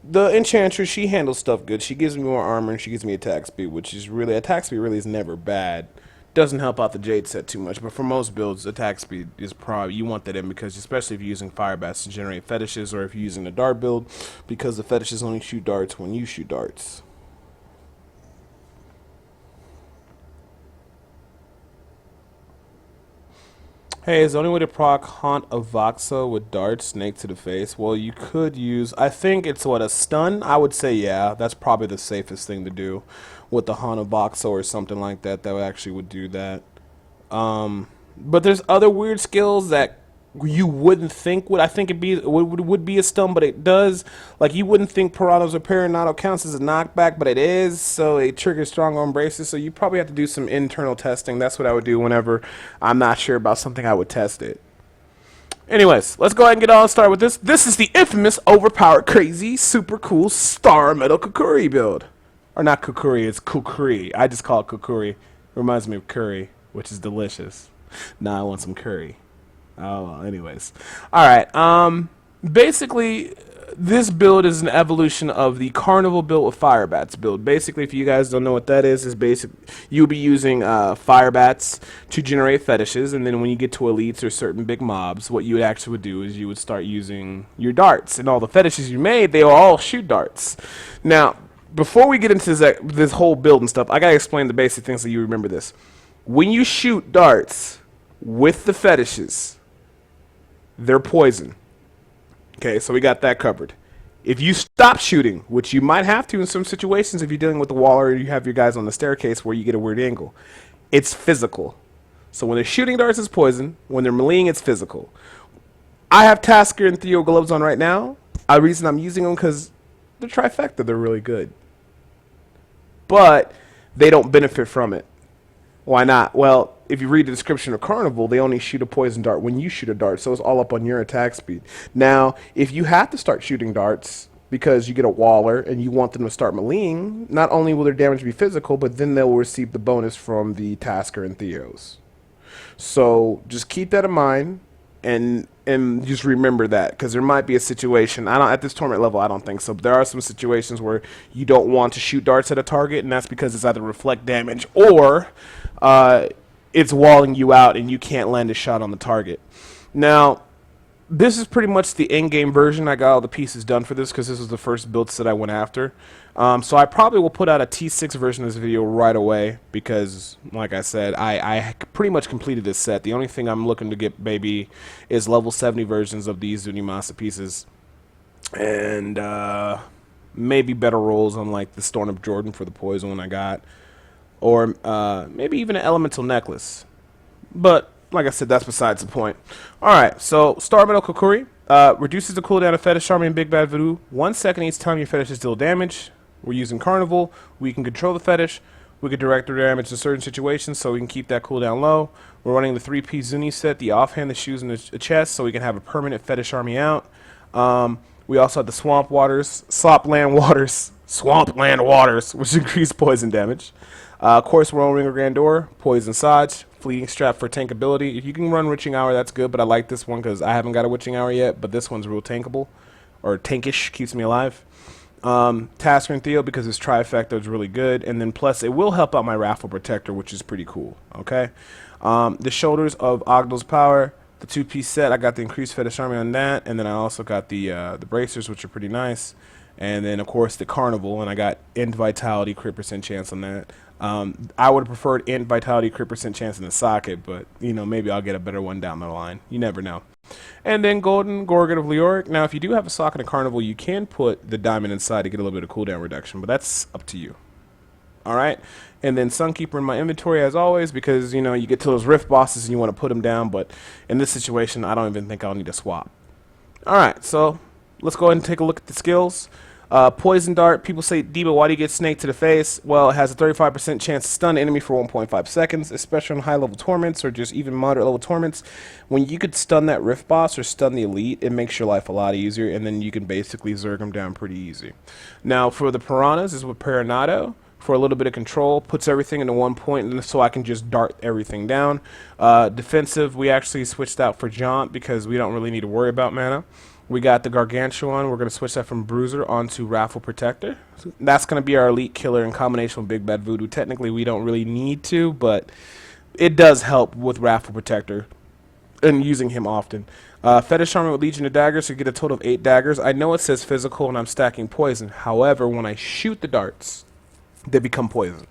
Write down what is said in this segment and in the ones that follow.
The Enchantress, she handles stuff good. She gives me more armor and she gives me attack speed, which is really, attack speed really is never bad. Doesn't help out the Jade set too much, but for most builds, attack speed is probably, you want that in because especially if you're using fire bats to generate fetishes, or if you're using a dart build, because the fetishes only shoot darts when you shoot darts. Hey, is the only way to proc Haunt of Voxo with dart snake to the face? Well, you could use, I think it's what, a stun? I would say yeah, that's probably the safest thing to do with the Haunt of Voxo or something like that that actually would do that. But there's other weird skills that you wouldn't think would, I think it be would be a stun, but it does. Like you wouldn't think Piranha's or Paranado counts as a knockback, but it is. So it triggers strong embraces. So you probably have to do some internal testing. That's what I would do whenever I'm not sure about something. I would test it. Anyways, let's go ahead and get on started with this. This is the infamous, overpowered, crazy, super cool Star Metal Kukuri build. Or not Kukuri, it's Kukuri. I just call it Kukuri. Reminds me of curry, which is delicious. Now I want some curry. Oh, well, anyways. Alright, basically, this build is an evolution of the Carnival build with Fire Bats build. Basically, if you guys don't know what that is you'll be using Fire Bats to generate fetishes, and then when you get to elites or certain big mobs, what you actually would do is you would start using your darts, and all the fetishes you made, they will all shoot darts. Now, before we get into this whole build and stuff, I gotta explain the basic things so you remember this. When you shoot darts with the fetishes, they're poison. Okay, so we got that covered. If you stop shooting, which you might have to in some situations if you're dealing with the wall or you have your guys on the staircase where you get a weird angle, it's physical. So when they're shooting darts, it's poison. When they're meleeing, it's physical. I have Tasker and Theo gloves on right now. The reason I'm using them because they're trifecta. They're really good. But they don't benefit from it. Why not? Well, if you read the description of Carnevil, they only shoot a poison dart when you shoot a dart, so it's all up on your attack speed. Now, if you have to start shooting darts because you get a Waller and you want them to start meleeing, not only will their damage be physical, but then they'll receive the bonus from the Tasker and Theos. So just keep that in mind and just remember that, because there might be a situation, at this tournament level I don't think so, but there are some situations where you don't want to shoot darts at a target, and that's because it's either reflect damage or it's walling you out and you can't land a shot on the target. Now, this is pretty much the in-game version. I got all the pieces done for this because this was the first build set I went after. So I probably will put out a T6 version of this video right away because, like I said, I pretty much completed this set. The only thing I'm looking to get, maybe, is level 70 versions of these Zunimasa pieces. And maybe better rolls on like the Storm of Jordan for the poison one I got. Or maybe even an elemental necklace. But like I said, that's besides the point. Alright, so Star Metal Kukuri reduces the cooldown of Fetish Army and Big Bad Voodoo 1 second each time your fetishes deal damage. We're using Carnival. We can control the fetish. We can direct the damage to certain situations so we can keep that cooldown low. We're running the 3-piece Zuni set, the offhand, the shoes, and the chest, so we can have a permanent Fetish Army out. We also have the Swampland Waters, which increase poison damage. Course Royal Ring of Grandeur, Poison Saj, Fleeting Strap for tankability. If you can run Witching Hour, that's good, but I like this one because I haven't got a Witching Hour yet, but this one's real tankable, or tankish, keeps me alive. Tasker and Theo because his trifecta is really good, and then plus it will help out my Raffle Protector, which is pretty cool, okay? The Shoulders of Ogdal's Power, the 2-piece set, I got the increased Fetish Army on that, and then I also got the Bracers, which are pretty nice. And then, of course, the Carnival, and I got End Vitality, crit % chance on that. I would have preferred End Vitality, crit % chance in the socket, but, you know, maybe I'll get a better one down the line. You never know. And then Golden Gorgon of Leoric. Now, if you do have a socket and a Carnival, you can put the Diamond inside to get a little bit of cooldown reduction, but that's up to you. Alright? And then Sunkeeper in my inventory, as always, because, you know, you get to those Rift bosses and you want to put them down, but in this situation, I don't even think I'll need to swap. Alright, so let's go ahead and take a look at the skills. Poison Dart. People say, Debo, why do you get Snake to the face? Well, it has a 35% chance to stun an enemy for 1.5 seconds, especially on high-level torments or just even moderate-level torments. When you could stun that Rift boss or stun the elite, it makes your life a lot easier, and then you can basically zerg them down pretty easy. Now, for the Piranhas, this is with Paranado. For a little bit of control, puts everything into 1 point, so I can just dart everything down. Defensive, we actually switched out for Jaunt because we don't really need to worry about mana. We got the Gargantuan. We're going to switch that from Bruiser onto Raffle Protector. That's going to be our elite killer in combination with Big Bad Voodoo. Technically, we don't really need to, but it does help with Raffle Protector and using him often. Fetish Armor with Legion of Daggers, so you get a total of 8 daggers. I know it says physical and I'm stacking poison. However, when I shoot the darts, they become poison.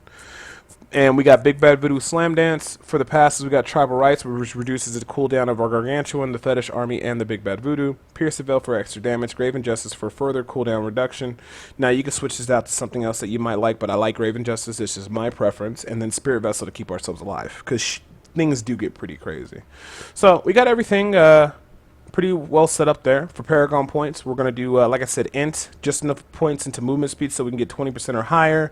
And we got Big Bad Voodoo Slam Dance. For the passes, we got Tribal Rights, which reduces the cooldown of our Gargantuan, the Fetish Army, and the Big Bad Voodoo. Pierce the Veil for extra damage. Graven Justice for further cooldown reduction. Now, you can switch this out to something else that you might like, but I like Graven Justice. This is my preference. And then Spirit Vessel to keep ourselves alive, because things do get pretty crazy. So, we got everything pretty well set up there. For Paragon points, we're going to do, like I said, int, just enough points into movement speed so we can get 20% or higher.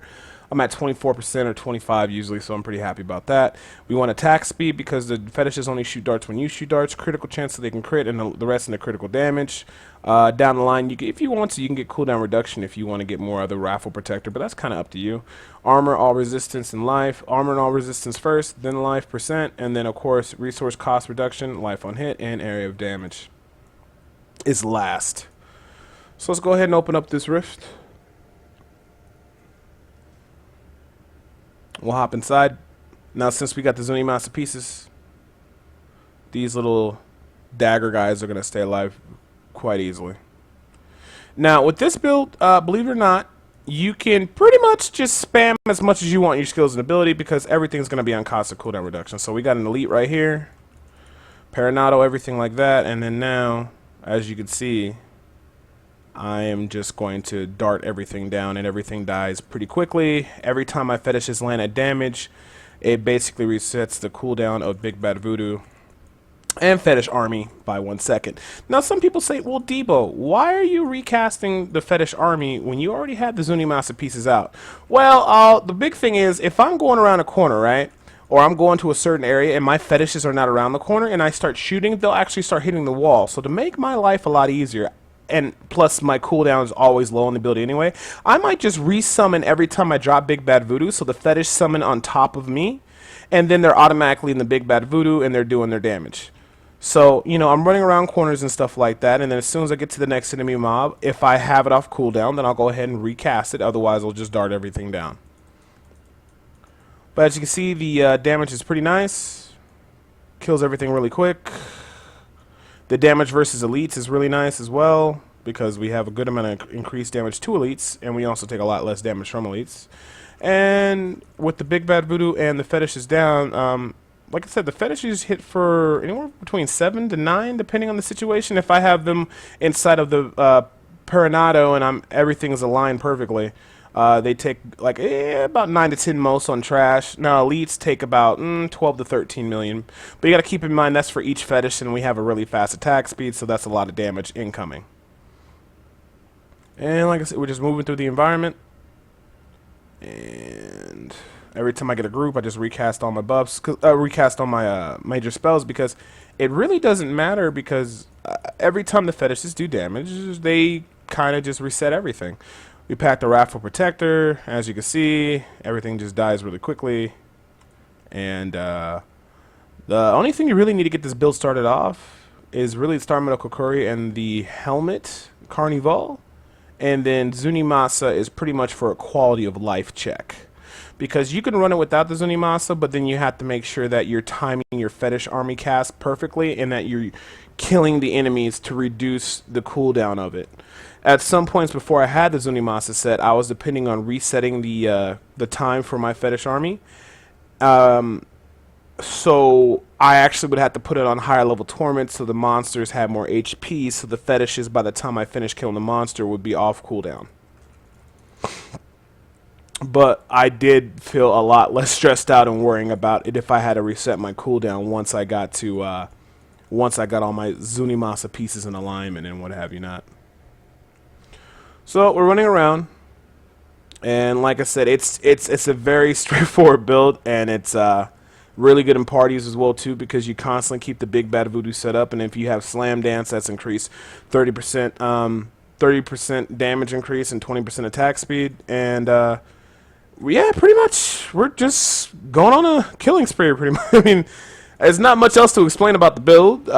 I'm at 24% or 25 usually, so I'm pretty happy about that. We want attack speed because the fetishes only shoot darts when you shoot darts. Critical chance so they can crit, and the rest in the critical damage. Down the line, if you want to, you can get cooldown reduction if you want to get more of the Raffle Protector, but that's kind of up to you. Armor, all resistance, and life. Armor and all resistance first, then life percent, and then, of course, resource cost reduction, life on hit, and area of damage is last. So let's go ahead and open up this rift. We'll hop inside. Now, since we got the Zuni masterpieces, these little dagger guys are going to stay alive quite easily. Now, with this build, believe it or not, you can pretty much just spam as much as you want your skills and ability because everything's going to be on cost of cooldown reduction. So we got an elite right here, Paranado, everything like that, and then now, as you can see, I am just going to dart everything down and everything dies pretty quickly. Every time my fetishes land at damage, it basically resets the cooldown of Big Bad Voodoo and Fetish Army by 1 second. Now some people say, well, Debo, why are you recasting the Fetish Army when you already had the Zuni masterpieces out? Well, the big thing is if I'm going around a corner, right? Or I'm going to a certain area and my fetishes are not around the corner and I start shooting, they'll actually start hitting the wall. So to make my life a lot easier, and plus my cooldown is always low on the ability anyway, I might just resummon every time I drop Big Bad Voodoo, so the fetish summon on top of me, and then they're automatically in the Big Bad Voodoo and they're doing their damage. So, you know, I'm running around corners and stuff like that, and then as soon as I get to the next enemy mob, if I have it off cooldown, then I'll go ahead and recast it, otherwise I'll just dart everything down. But as you can see, the damage is pretty nice. Kills everything really quick. The damage versus elites is really nice as well because we have a good amount of increased damage to elites, and we also take a lot less damage from elites. And with the Big Bad Voodoo and the fetishes down, like I said, the fetishes hit for anywhere between 7 to 9, depending on the situation. If I have them inside of the Paranado and everything's aligned perfectly, they take like about 9 to 10 most on trash. Now elites take about 12 to 13 million. But you got to keep in mind that's for each fetish, and we have a really fast attack speed, so that's a lot of damage incoming. And like I said, we're just moving through the environment. And every time I get a group, I just recast all my buffs, recast all my major spells, because it really doesn't matter, because every time the fetishes do damage, they kind of just reset everything. We pack the Raffle Protector. As you can see, everything just dies really quickly. And the only thing you really need to get this build started off is really Star Medical Curry and the helmet, Carnevil. And then Zunimasa is pretty much for a quality of life check. Because you can run it without the Zunimasa, but then you have to make sure that you're timing your Fetish Army cast perfectly and that you're killing the enemies to reduce the cooldown of it. At some points before I had the Zunimasa set, I was depending on resetting the time for my Fetish Army. So I actually would have to put it on higher level torment so the monsters had more HP, so the fetishes by the time I finished killing the monster would be off cooldown. But I did feel a lot less stressed out and worrying about it if I had to reset my cooldown once I got to once I got all my Zunimasa pieces in alignment and what have you not. So we're running around, and like I said, it's a very straightforward build, and it's really good in parties as well too, because you constantly keep the Big Bad Voodoo set up, and if you have Slam Dance, that's increased 30% damage increase and 20% attack speed, and yeah, pretty much we're just going on a killing spree pretty much. I mean, there's not much else to explain about the build.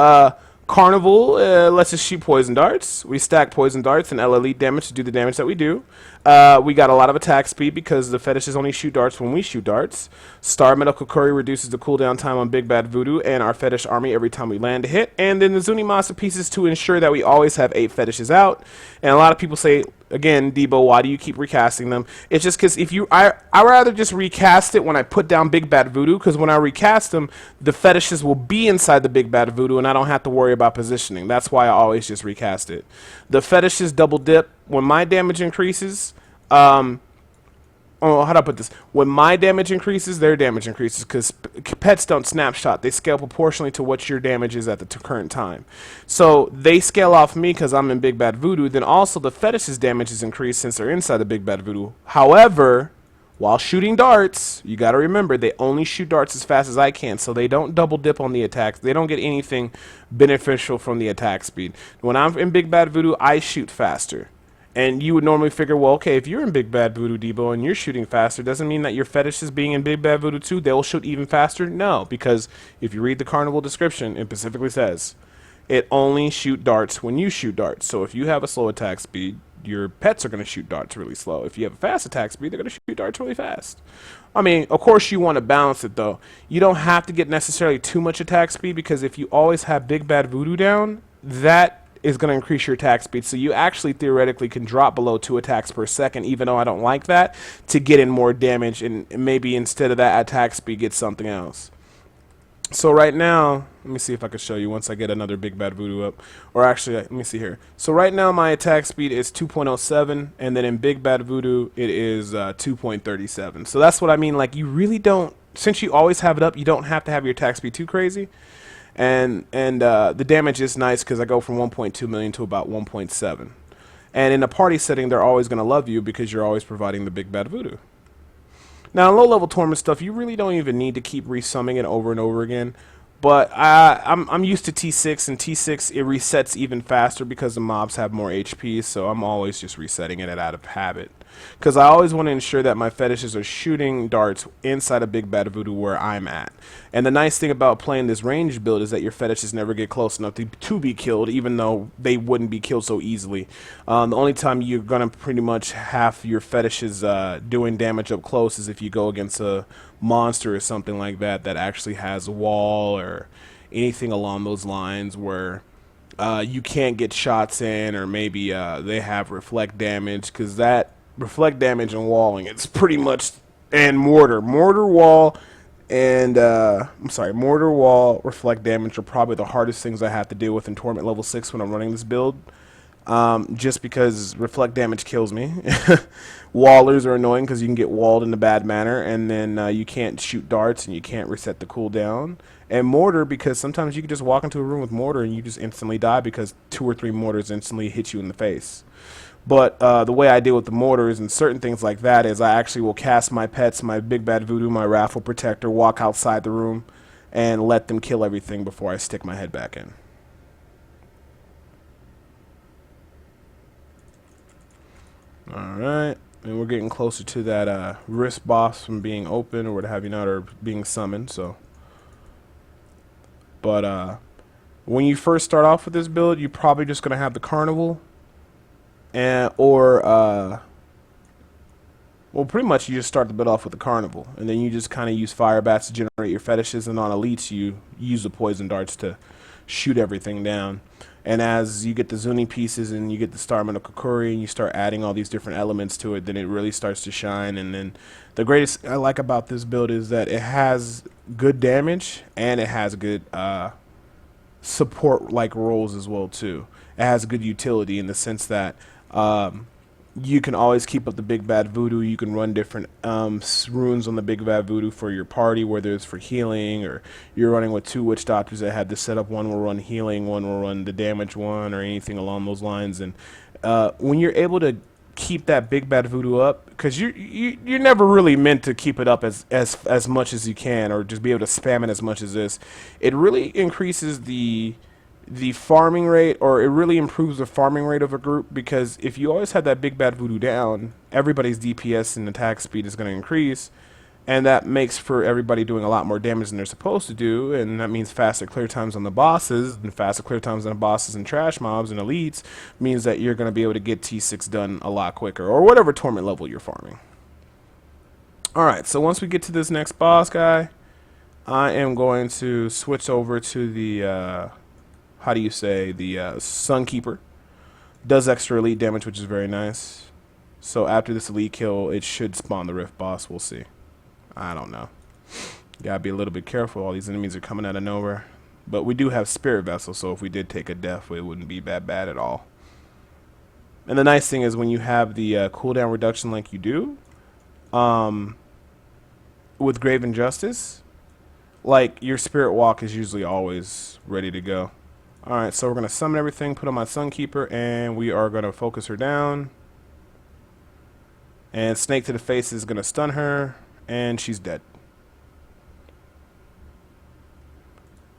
Carnival lets us shoot poison darts. We stack poison darts and LLE damage to do the damage that we do. We got a lot of attack speed because the fetishes only shoot darts when we shoot darts. Star Medical Curry reduces the cooldown time on Big Bad Voodoo and our fetish army every time we land a hit. And then the Zuni masterpieces to ensure that we always have 8 fetishes out. And a lot of people say, again, Debo, why do you keep recasting them? It's just because if you, I rather just recast it when I put down Big Bad Voodoo, because when I recast them, the fetishes will be inside the Big Bad Voodoo, and I don't have to worry about positioning. That's why I always just recast it. The fetishes double dip when my damage increases. Oh, how do I put this? When my damage increases, their damage increases, because pets don't snapshot. They scale proportionally to what your damage is at the current time. So they scale off me because I'm in Big Bad Voodoo. Then also the fetish's damage is increased since they're inside the Big Bad Voodoo. However, while shooting darts, you got to remember, they only shoot darts as fast as I can, so they don't double dip on the attacks. They don't get anything beneficial from the attack speed. When I'm in Big Bad Voodoo, I shoot faster. And you would normally figure, well, okay, if you're in Big Bad Voodoo, Debo, and you're shooting faster, doesn't mean that your fetishes being in Big Bad Voodoo too, they'll shoot even faster? No, because if you read the Carnival description, it specifically says it only shoot darts when you shoot darts. So if you have a slow attack speed, your pets are going to shoot darts really slow. If you have a fast attack speed, they're going to shoot darts really fast. I mean, of course you want to balance it, though. You don't have to get necessarily too much attack speed, because if you always have Big Bad Voodoo down, that is going to increase your attack speed. So you actually theoretically can drop below 2 attacks per second, even though I don't like that, to get in more damage, and maybe instead of that attack speed, get something else. So right now, let me see if I can show you once I get another Big Bad Voodoo up. Or actually, let me see here. So right now my attack speed is 2.07, and then in Big Bad Voodoo it is 2.37. So that's what I mean, like, you really don't, since you always have it up, you don't have to have your attack speed too crazy. And the damage is nice because I go from 1.2 million to about 1.7. And in a party setting, they're always going to love you because you're always providing the Big Bad Voodoo. Now, in low-level tournament stuff, you really don't even need to keep resumming it over and over again. But I'm used to T6, and T6, it resets even faster because the mobs have more HP, so I'm always just resetting it out of habit. Because I always want to ensure that my fetishes are shooting darts inside of Big Bad Voodoo where I'm at. And the nice thing about playing this ranged build is that your fetishes never get close enough to be killed, even though they wouldn't be killed so easily. The only time you're going to pretty much have your fetishes doing damage up close is if you go against a monster or something like that that actually has a wall or anything along those lines where you can't get shots in, or maybe they have reflect damage, because that reflect damage and walling, it's pretty much, and mortar wall, and mortar wall, reflect damage are probably the hardest things I have to deal with in tournament level 6 when I'm running this build. Just because reflect damage kills me. Wallers are annoying because you can get walled in a bad manner, and then you can't shoot darts and you can't reset the cooldown. And mortar, because sometimes you can just walk into a room with mortar and you just instantly die because 2 or 3 mortars instantly hit you in the face. But the way I deal with the mortars and certain things like that is I actually will cast my pets, my Big Bad Voodoo, my Raffle Protector, walk outside the room, and let them kill everything before I stick my head back in. Alright, and we're getting closer to that wrist boss from being open or what have you not, or being summoned, so. But when you first start off with this build, you're probably just going to have the Carnival, and well, pretty much you just start the build off with the Carnival, and then you just kind of use fire bats to generate your fetishes, and on elites you use the poison darts to shoot everything down. And as you get the Zuni pieces and you get the Star Medical Curry and you start adding all these different elements to it, then it really starts to shine. And then the greatest I like about this build is that it has good damage and it has good support like roles as well too. It has good utility in the sense that you can always keep up the Big Bad Voodoo. You can run different runes on the Big Bad Voodoo for your party, whether it's for healing or you're running with 2 witch doctors that have this setup. One will run healing, one will run the damage one, or anything along those lines. And when you're able to keep that Big Bad Voodoo up, because you're never really meant to keep it up as much as you can, or just be able to spam it as much as this, it really increases the farming rate, or it really improves the farming rate of a group, because if you always have that Big Bad Voodoo down, everybody's DPS and attack speed is going to increase, and that makes for everybody doing a lot more damage than they're supposed to do, and that means faster clear times on the bosses, and faster clear times on the bosses and trash mobs and elites means that you're going to be able to get T6 done a lot quicker, or whatever torment level you're farming. Alright, so once we get to this next boss guy, I am going to switch over to the, how do you say, the Sunkeeper. Does extra elite damage, which is very nice. So after this elite kill, it should spawn the Rift boss, we'll see. I don't know. Gotta be a little bit careful. All these enemies are coming out of nowhere. But we do have Spirit Vessel, so if we did take a death, it wouldn't be that bad at all. And the nice thing is when you have the cooldown reduction like you do, with Grave Injustice, like your Spirit Walk is usually always ready to go. Alright, so we're going to summon everything, put on my Sunkeeper, and we are going to focus her down. And Snake to the Face is going to stun her. And she's dead.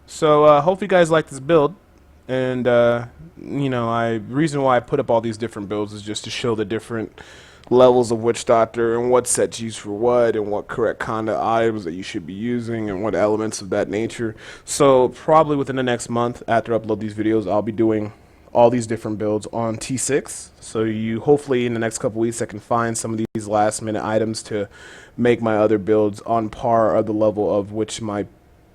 So hope you guys like this build, and you know, reason why I put up all these different builds is just to show the different levels of Witch Doctor and what sets used for what and what correct kind of items that you should be using and what elements of that nature. So probably within the next month after I upload these videos, I'll be doing all these different builds on T6, so you hopefully in the next couple weeks I can find some of these last minute items to make my other builds on par of the level of which my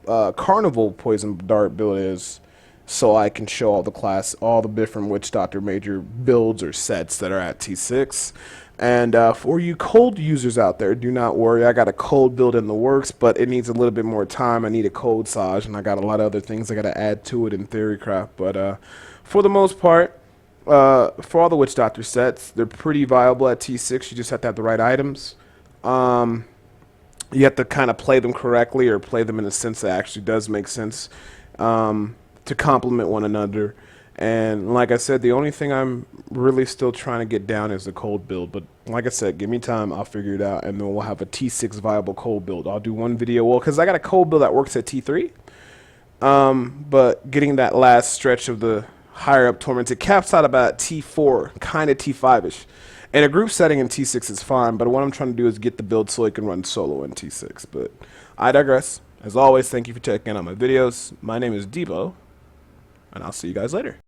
Carnevil Poison Dart build is, so I can show all the different Witch Doctor major builds or sets that are at T6. And for you cold users out there, do not worry, I got a cold build in the works, but it needs a little bit more time. I need a cold Sage, and I got a lot of other things I got to add to it in Theorycraft, but for the most part, for all the Witch Doctor sets, they're pretty viable at T6. You just have to have the right items. You have to kind of play them correctly, or play them in a sense that actually does make sense, to complement one another. And like I said, the only thing I'm really still trying to get down is the cold build. But like I said, give me time, I'll figure it out, and then we'll have a T6 viable cold build. I'll do one video, well, because I got a cold build that works at T3. But getting that last stretch of the higher up torments, it caps out about T4, kind of T5ish. And a group setting in T6 is fine, but what I'm trying to do is get the build so I can run solo in T6. But I digress. As always, thank you for checking out my videos. My name is Debo, and I'll see you guys later.